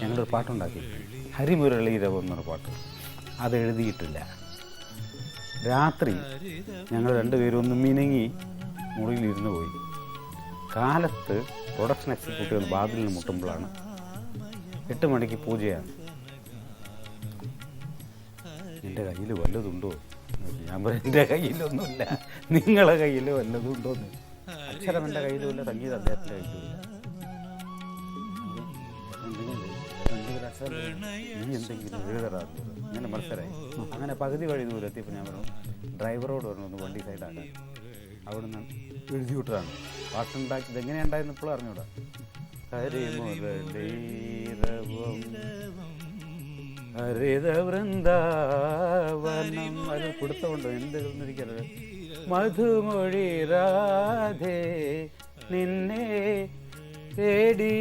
ഞങ്ങളൊരു പാട്ടുണ്ടാക്കി, ഹരിമുരളീരവം എന്നൊരു പാട്ട്. അത് എഴുതിയിട്ടില്ല. രാത്രി ഞങ്ങൾ രണ്ടുപേരും ഒന്ന് മിനുങ്ങി മുറിയിലിരുന്ന് പോയി. കാലത്ത് പ്രൊഡക്ഷൻ എക്സിക്യൂട്ടീവ് ബാതിലിന് മുട്ടുമ്പോഴാണ് 8 മണിക്ക് പൂജയാണ്. എൻ്റെ കയ്യിൽ വല്ലതുണ്ടോ? ഞാൻ പറയും, എൻ്റെ കയ്യിലൊന്നുമില്ല, നിങ്ങളെ കയ്യിൽ വല്ലതുണ്ടോന്ന്. അക്ഷരം എൻ്റെ കയ്യിലുമില്ല, സംഗീതം അദ്ദേഹത്തിൻ്റെ കയ്യിലുമില്ല. നീ എന്തെങ്കിലും എഴുതറാറുണ്ട്, ഇങ്ങനെ മനസ്സിലായി. അങ്ങനെ പകുതി വഴി ദൂരെത്തിയപ്പോൾ ഞാൻ പറഞ്ഞു, ഡ്രൈവറോട് പറഞ്ഞു ഒന്ന് വണ്ടി സൈഡാക്കാൻ. അവിടുന്ന് എഴുതി വിട്ടതാണ്. പാട്ടുണ്ടാക്കിയത് എങ്ങനെയുണ്ടായിരുന്നു ഇപ്പോഴും അറിഞ്ഞൂടാ. ഹരിമുരളീരവം ഹരിത വൃന്ദാവനം, അത് കൊടുത്തോണ്ടോ എന്തെന്നിരിക്കരുത്. മധുമൊഴി രാധേ നിന്നെ തേടി